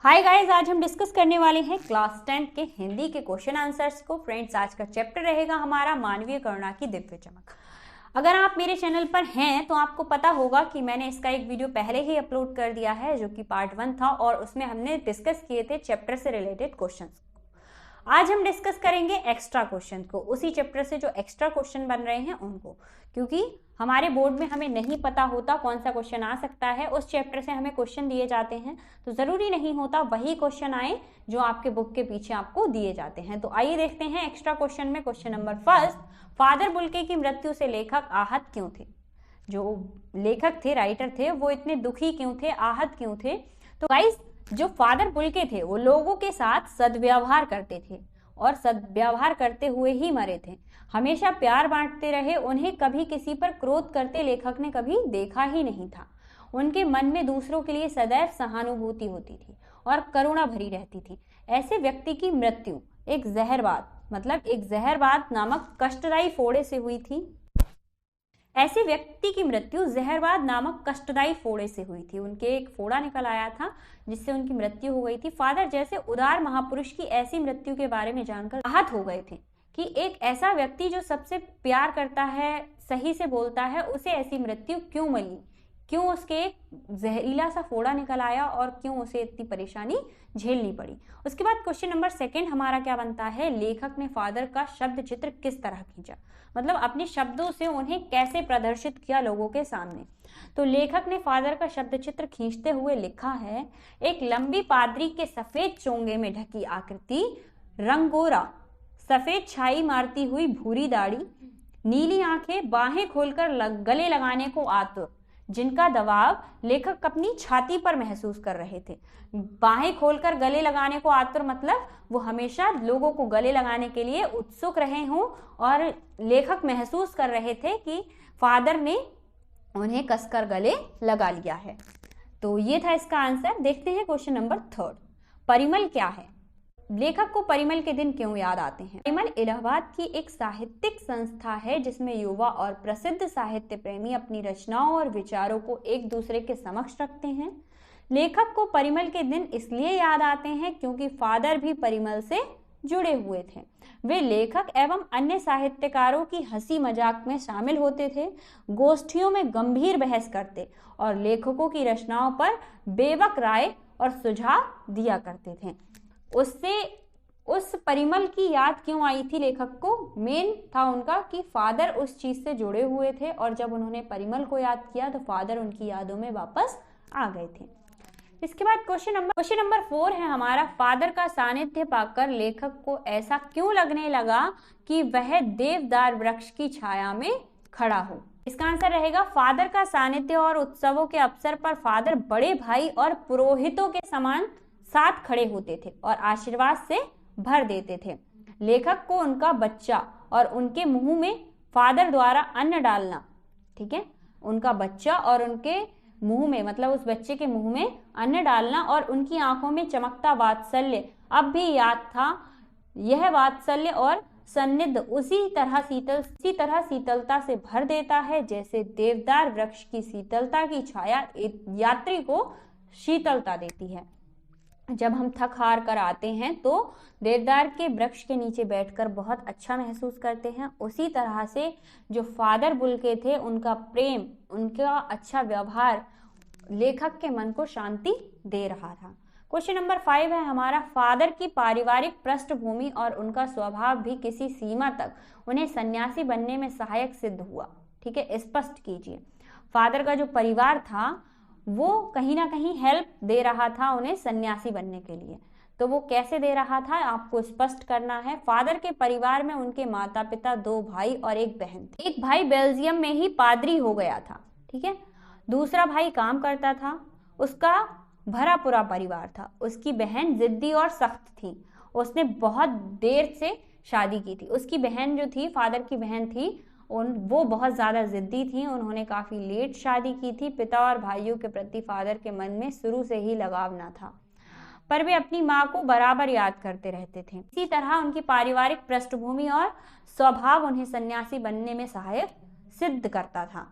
Hi guys, आज हम discuss करने वाले हैं क्लास 10 के हिंदी के क्वेश्चन आंसर्स को। फ्रेंड्स, आज का चैप्टर रहेगा हमारा मानवीय करुणा की दिव्य चमक। अगर आप मेरे चैनल पर हैं तो आपको पता होगा कि मैंने इसका एक वीडियो पहले ही अपलोड कर दिया है जो कि पार्ट 1 था और उसमें हमने डिस्कस किए थे चैप्टर से रिलेटेड क्वेश्चंस। आज हम डिस्कस करेंगे एक्स्ट्रा क्वेश्चन को, उसी चैप्टर से जो एक्स्ट्रा क्वेश्चन बन रहे हैं उनको, क्योंकि हमारे बोर्ड में हमें नहीं पता होता कौन सा क्वेश्चन आ सकता है। उस चैप्टर से हमें क्वेश्चन दिए जाते हैं तो जरूरी नहीं होता वही क्वेश्चन आए जो आपके बुक के पीछे आपको दिए जाते हैं। तो आइए देखते हैं एक्स्ट्रा क्वेश्चन में। Question number first, father Bulcke की मृत्यु से लेखक आहत क्यों थे? जो लेखक थे, राइटर थे, वो इतने दुखी क्यों थे, आहत क्यों थे? तो गाइस, जो फादर बुल्के थे वो लोगों के साथ सद्व्यवहार करते थे और सद्व्यवहार करते हुए ही मरे थे। हमेशा प्यार बांटते रहे, उन्हें कभी किसी पर क्रोध करते लेखक ने कभी देखा ही नहीं था। उनके मन में दूसरों के लिए सदैव सहानुभूति होती थी और करुणा भरी रहती थी। ऐसे व्यक्ति की मृत्यु एक जहरबाद नामक कष्टदायी फोड़े से हुई थी। ऐसे व्यक्ति की मृत्यु जहरबाद नामक कष्टदायी फोड़े से हुई थी। उनके एक फोड़ा निकल आया था जिससे उनकी मृत्यु हो गई थी। फादर जैसे उदार महापुरुष की ऐसी मृत्यु के बारे में जानकर आहत हो गए थे कि एक ऐसा व्यक्ति जो सबसे प्यार करता है, सही से बोलता है, उसे ऐसी मृत्यु क्यों मिली, क्यों उसके एक जहरीला सा फोड़ा निकल आया और क्यों उसे इतनी परेशानी झेलनी पड़ी। उसके बाद क्वेश्चन नंबर सेकंड हमारा क्या बनता है, लेखक ने फादर का शब्द चित्र किस तरह खींचा, मतलब अपने शब्दों से उन्हें कैसे प्रदर्शित किया लोगों के सामने। तो लेखक ने फादर का शब्द चित्र खींचते हुए लिखा है, एक लंबी पादरी के सफेद चोंगे में ढकी आकृति, रंग गोरा, सफेद छाई मारती हुई भूरी दाढ़ी, नीली आंखें, बाहें खोलकर गले लगाने को आतुर, जिनका दबाव लेखक अपनी छाती पर महसूस कर रहे थे। बाहें खोलकर गले लगाने को आतुर मतलब वो हमेशा लोगों को गले लगाने के लिए उत्सुक रहे हों और लेखक महसूस कर रहे थे कि फादर ने उन्हें कसकर गले लगा लिया है। तो ये था इसका आंसर। देखते हैं क्वेश्चन नंबर थर्ड, परिमल क्या है? लेखक को परिमल के दिन क्यों याद आते हैं? परिमल इलाहाबाद की एक साहित्यिक संस्था है जिसमें युवा और प्रसिद्ध साहित्य प्रेमी अपनी रचनाओं और विचारों को एक दूसरे के समक्ष रखते हैं। लेखक को परिमल के दिन इसलिए याद आते हैं क्योंकि फादर भी परिमल से जुड़े हुए थे। वे लेखक एवं अन्य साहित्यकारों की हंसी मजाक में शामिल होते थे, गोष्ठियों में गंभीर बहस करते और लेखकों की रचनाओं पर बेबाक राय और सुझाव दिया करते थे। उस परिमल की याद क्यों आई थी लेखक को? मेन था उनका कि फादर उस चीज से जुड़े हुए थे और जब उन्होंने परिमल को याद किया तो फादर उनकी यादों में वापस आ गए थे। इसके बाद क्वेश्चन नंबर 4 है हमारा, फादर का सानिध्य पाकर लेखक को ऐसा क्यों लगने लगा कि वह देवदार वृक्ष की छाया में खड़ा हो? इसका आंसर रहेगा, फादर का सानिध्य और उत्सवों के अवसर पर फादर बड़े भाई और पुरोहितों के समान साथ खड़े होते थे और आशीर्वाद से भर देते थे। लेखक को उनका बच्चा और उनके मुंह में फादर द्वारा अन्न डालना, ठीक है, उनका बच्चा और उनके मुंह में, मतलब उस बच्चे के मुंह में अन्न डालना और उनकी आंखों में चमकता वात्सल्य अब भी याद था। यह वात्सल्य और सन्निध उसी तरह शीतलता से भर देता है जैसे देवदार वृक्ष की शीतलता की छाया यात्री को शीतलता देती है। जब हम थक हार कर आते हैं तो देवदार के वृक्ष के नीचे बैठकर बहुत अच्छा महसूस करते हैं। उसी तरह से जो फादर बुल्के थे, उनका प्रेम, उनका अच्छा व्यवहार लेखक के मन को शांति दे रहा था। क्वेश्चन नंबर 5 है हमारा, फादर की पारिवारिक पृष्ठभूमि और उनका स्वभाव भी किसी सीमा तक उन्हें सन्यासी बनने में सहायक सिद्ध हुआ। ठीक है, स्पष्ट कीजिए। फादर का जो परिवार था वो कहीं ना कहीं हेल्प दे रहा था उन्हें सन्यासी बनने के लिए, तो वो कैसे दे रहा था आपको स्पष्ट करना है। फादर के परिवार में उनके माता पिता, 2 भाई और 1 बहन थी। एक भाई बेल्जियम में ही पादरी हो गया था, ठीक है, दूसरा भाई काम करता था, उसका भरा पूरा परिवार था। उसकी बहन जिद्दी और सख्त थी, उसने बहुत देर से शादी की थी। उसकी बहन जो थी, फादर की बहन थी, वो बहुत ज़्यादा ज़िद्दी थी, उन्होंने काफ़ी लेट शादी की थी। पिता और भाइयों के प्रति फादर के मन में शुरू से ही लगाव ना था, पर वे अपनी माँ को बराबर याद करते रहते थे। इसी तरह उनकी पारिवारिक पृष्ठभूमि और स्वभाव उन्हें सन्यासी बनने में सहायक सिद्ध करता था।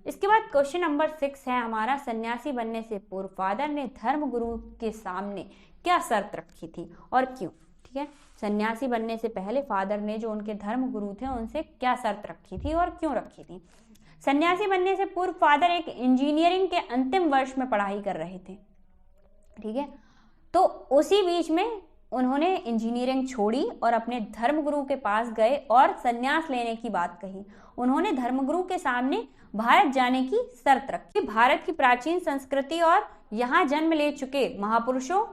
इसके बाद क्वेश्चन नंबर 6 है हमारा, सन्यासी बनने से पूर्व फादर ने धर्म गुरु के सामने क्या शर्त रखी थी और क्यों। ठीक है, सन्यासी बनने से पहले फादर ने जो उनके धर्म गुरु थे उनसे क्या शर्त रखी थी और क्यों रखी थी। सन्यासी बनने से पूर्व फादर एक इंजीनियरिंग के अंतिम वर्ष में पढ़ाई कर रहे थे। ठीक है, तो उसी बीच में उन्होंने इंजीनियरिंग छोड़ी और अपने धर्मगुरु के पास गए और संन्यास लेने की बात कही। उन्होंने धर्मगुरु के सामने भारत जाने की शर्त रखी। भारत की प्राचीन संस्कृति और यहाँ जन्म ले चुके महापुरुषों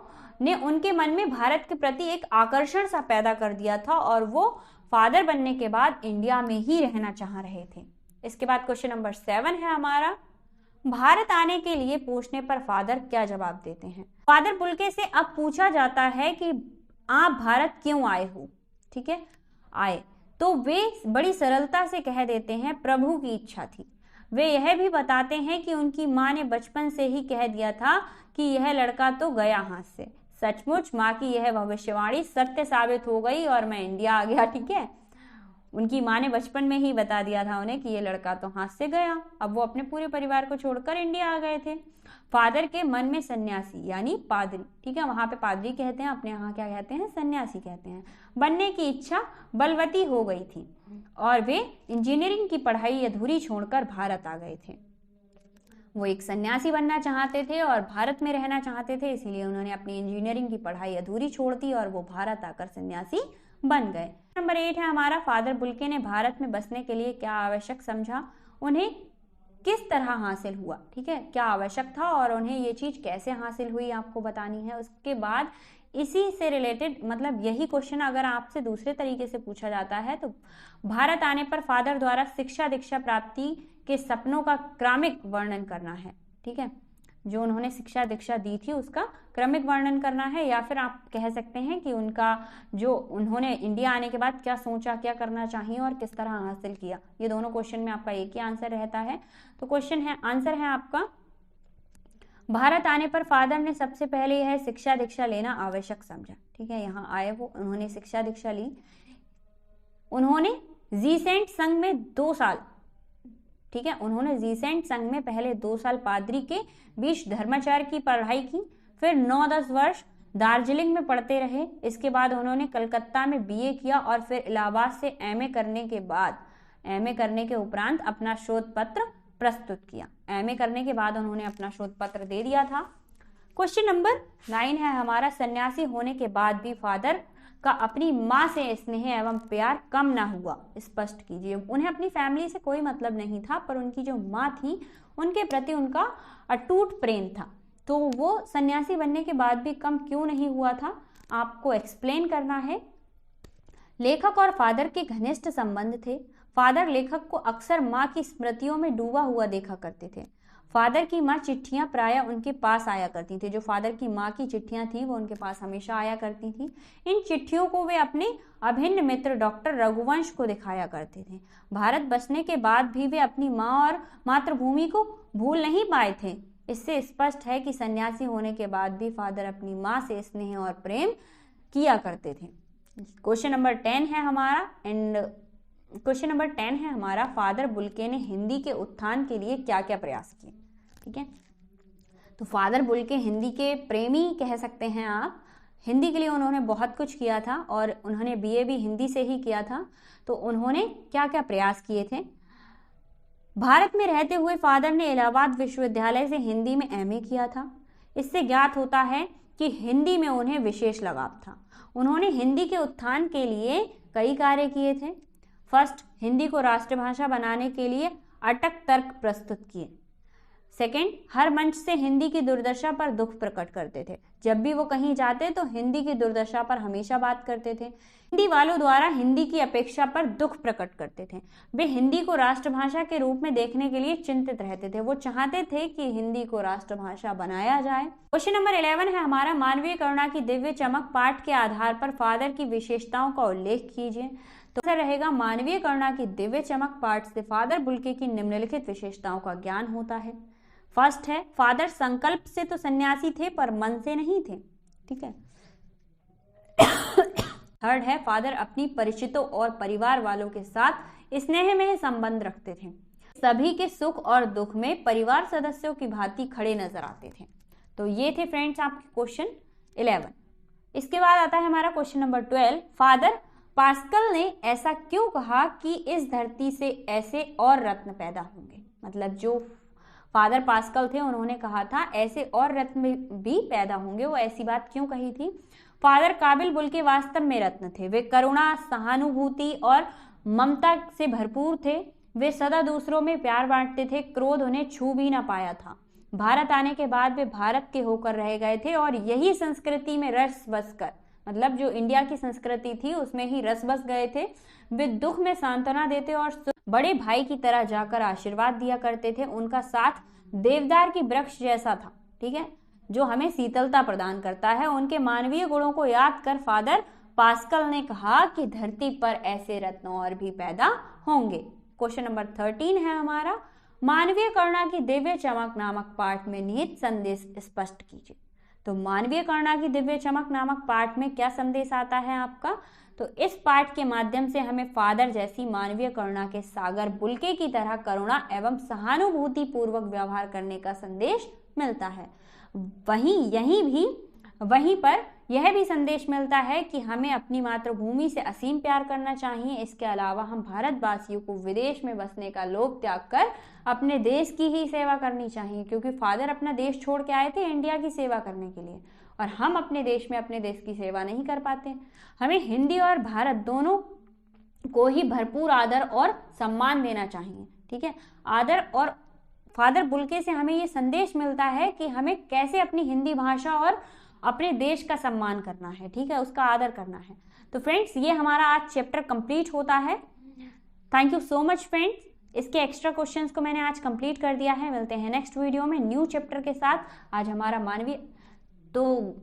ने उनके मन में भारत के प्रति एक आकर्षण सा पैदा कर दिया था और वो फादर बनने के बाद इंडिया में ही रहना चाह रहे थे। इसके बाद क्वेश्चन नंबर 7 है हमारा, भारत आने के लिए पूछने पर फादर क्या जवाब देते हैं। फादर बुल्के से अब पूछा जाता है कि आप भारत क्यों आए हो। ठीक है, आए तो वे बड़ी सरलता से कह देते हैं प्रभु की इच्छा थी। वे यह भी बताते हैं कि उनकी माँ ने बचपन से ही कह दिया था कि यह लड़का तो गया हाथ से। सचमुच माँ की यह भविष्यवाणी सत्य साबित हो गई और मैं इंडिया आ गया। ठीक है, उनकी माँ ने बचपन में ही बता दिया था उन्हें कि ये लड़का तो हाथ से गया। अब वो अपने पूरे परिवार को छोड़कर इंडिया आ गए थे। फादर के मन में सन्यासी यानी पादरी, ठीक है, वहां पे पादरी कहते हैं, अपने यहाँ क्या कहते हैं, सन्यासी कहते हैं, बनने की इच्छा बलवती हो गई थी और वे इंजीनियरिंग की पढ़ाई अधूरी छोड़कर भारत आ गए थे। वो एक सन्यासी बनना चाहते थे और भारत में रहना चाहते थे, इसीलिए उन्होंने अपनी इंजीनियरिंग की पढ़ाई अधूरी छोड़ दी और वो भारत आकर सन्यासी बन गए। नंबर 8 है हमारा, फादर बुल्के ने भारत में बसने के लिए क्या आवश्यक समझा, उन्हें किस तरह हासिल हुआ। ठीक है, क्या आवश्यक था और उन्हें ये चीज कैसे हासिल हुई आपको बतानी है। उसके बाद इसी से रिलेटेड मतलब यही क्वेश्चन अगर आपसे दूसरे तरीके से पूछा जाता है तो भारत आने पर फादर द्वारा शिक्षा दीक्षा प्राप्ति के सपनों का क्रमिक वर्णन करना है। ठीक है, जो उन्होंने शिक्षा दीक्षा दी थी उसका क्रमिक वर्णन करना है, या फिर आप कह सकते हैं कि उनका जो उन्होंने इंडिया आने के बाद क्या सोचा, क्या करना चाहिए और किस तरह हासिल किया। ये दोनों क्वेश्चन में आपका एक ही आंसर रहता है। तो क्वेश्चन है, आंसर है आपका, भारत आने पर फादर ने सबसे पहले यह शिक्षा दीक्षा लेना आवश्यक समझा। ठीक है, यहाँ आए वो, उन्होंने शिक्षा दीक्षा ली। उन्होंने जीसेंट संघ में 2 साल, ठीक है, उन्होंने जीसेंट संघ में पहले 2 साल पादरी के बीच धर्माचार्य की पढ़ाई की, फिर 9-10 वर्ष दार्जिलिंग में पढ़ते रहे। इसके बाद उन्होंने कलकत्ता में बीए किया और फिर इलाहाबाद से एमए करने के उपरांत अपना शोध पत्र प्रस्तुत किया। एमए करने के बाद उन्होंने अपना शोध पत्र दे दिया था। क्वेश्चन नंबर 9 है हमारा, सन्यासी होने के बाद भी फादर का अपनी माँ से स्नेह एवं प्यार कम ना हुआ, स्पष्ट कीजिए। उन्हें अपनी फैमिली से कोई मतलब नहीं था, पर उनकी जो माँ थी उनके प्रति उनका अटूट प्रेम था। तो वो सन्यासी बनने के बाद भी कम क्यों नहीं हुआ था, आपको एक्सप्लेन करना है। लेखक और फादर के घनिष्ठ संबंध थे। फादर लेखक को अक्सर माँ की स्मृतियों में डूबा हुआ देखा करते थे। फादर की माँ चिट्ठियां प्रायः उनके पास आया करती थी। जो फादर की माँ की चिट्ठियां थी वो उनके पास हमेशा आया करती थी। इन चिट्ठियों को वे अपने अभिन्न मित्र डॉक्टर रघुवंश को दिखाया करते थे। भारत बसने के बाद भी वे अपनी माँ और मातृभूमि को भूल नहीं पाए थे। इससे स्पष्ट है कि सन्यासी होने के बाद भी फादर अपनी माँ से स्नेह और प्रेम किया करते थे। क्वेश्चन नंबर 10 है हमारा, फादर बुल्के ने हिंदी के उत्थान के लिए क्या क्या प्रयास किए। ठीक है, तो फादर बुल्के हिंदी के प्रेमी कह सकते हैं आप। हिंदी के लिए उन्होंने बहुत कुछ किया था और उन्होंने बीए भी हिंदी से ही किया था। तो उन्होंने क्या क्या प्रयास किए थे। भारत में रहते हुए फादर ने इलाहाबाद विश्वविद्यालय से हिंदी में एमए किया था। इससे ज्ञात होता है कि हिंदी में उन्हें विशेष लगाव था। उन्होंने हिंदी के उत्थान के लिए कई कार्य किए थे। फर्स्ट, हिंदी को राष्ट्रभाषा बनाने के लिए अटक तर्क प्रस्तुत किए। सेकेंड, हर मंच से हिंदी की दुर्दशा पर दुख प्रकट करते थे। जब भी वो कहीं जाते तो हिंदी की दुर्दशा पर हमेशा बात करते थे। हिंदी वालों द्वारा हिंदी की अपेक्षा पर दुख प्रकट करते थे। वे हिंदी को राष्ट्रभाषा के रूप में देखने के लिए चिंतित रहते थे। वो चाहते थे कि हिंदी को राष्ट्रभाषा बनाया जाए। क्वेश्चन नंबर 11 है हमारा, मानवीय करुणा की दिव्य चमक पाठ के आधार पर फादर की विशेषताओं का उल्लेख कीजिए। तो ऐसा रहेगा, मानवीय करुणा की दिव्य चमक पाठ से फादर बुल्के की निम्नलिखित विशेषताओं का ज्ञान होता है। फर्स्ट है, फादर संकल्प से तो सन्यासी थे पर मन से नहीं थे। ठीक है। थर्ड है, फादर अपनी परिचितों और परिवार वालों के साथ स्नेह में संबंध रखते थे। सभी के सुख और दुख में परिवार सदस्यों की भांति खड़े नजर आते थे। तो ये थे फ्रेंड्स आपके क्वेश्चन 11। इसके बाद आता है हमारा क्वेश्चन नंबर 12। फादर पास्कल ने ऐसा क्यों कहा कि इस धरती से ऐसे और रत्न पैदा होंगे। मतलब जो फादर पास्कल थे उन्होंने कहा था ऐसे और रत्न भी पैदा होंगे, वो ऐसी बात क्यों कही थी। फादर काबिल बुल्के वास्तव में रत्न थे। वे करुणा, सहानुभूति और ममता से भरपूर थे। वे सदा दूसरों में प्यार बांटते थे। क्रोध उन्हें छू भी ना पाया था। भारत आने के बाद वे भारत के होकर रह गए थे और यही संस्कृति में रस बस कर, मतलब जो इंडिया की संस्कृति थी उसमें ही रस बस गए थे। वे दुख में सांत्वना देते और बड़े भाई की तरह जाकर आशीर्वाद दिया करते थे। उनका साथ देवदार की वृक्ष जैसा था, ठीक है, जो हमें शीतलता प्रदान करता है। उनके मानवीय गुणों को याद कर फादर पास्कल ने कहा कि धरती पर ऐसे रत्न और भी पैदा होंगे। क्वेश्चन नंबर 13 है हमारा, मानवीय करुणा की दिव्य चमक नामक पाठ में निहित संदेश स्पष्ट कीजिए। तो मानवीय करुणा की दिव्य चमक नामक पाठ में क्या संदेश आता है आपका। तो इस पाठ के माध्यम से हमें फादर जैसी मानवीय करुणा के सागर बुल्के की तरह करुणा एवं सहानुभूति पूर्वक व्यवहार करने का संदेश मिलता है। वहीं पर यह भी संदेश मिलता है कि हमें अपनी मातृभूमि से असीम प्यार करना चाहिए। इसके अलावा हम भारतवासियों को विदेश में बसने का लोभ त्याग कर अपने देश की ही सेवा करनी चाहिए, क्योंकि फादर अपना देश छोड़ के आए थे इंडिया की सेवा करने के लिए, और हम अपने देश में अपने देश की सेवा नहीं कर पाते। हमें हिंदी और भारत दोनों को ही भरपूर आदर और सम्मान देना चाहिए, ठीक है। आदर और फादर बुल्के से हमें ये संदेश मिलता है कि हमें कैसे अपनी हिंदी भाषा और अपने देश का सम्मान करना है, ठीक है, उसका आदर करना है। तो फ्रेंड्स ये हमारा आज चैप्टर कंप्लीट होता है। Thank you so much friends. इसके एक्स्ट्रा क्वेश्चंस को मैंने आज कंप्लीट कर दिया है। मिलते हैं नेक्स्ट वीडियो में न्यू चैप्टर के साथ। आज हमारा मानवीय, तो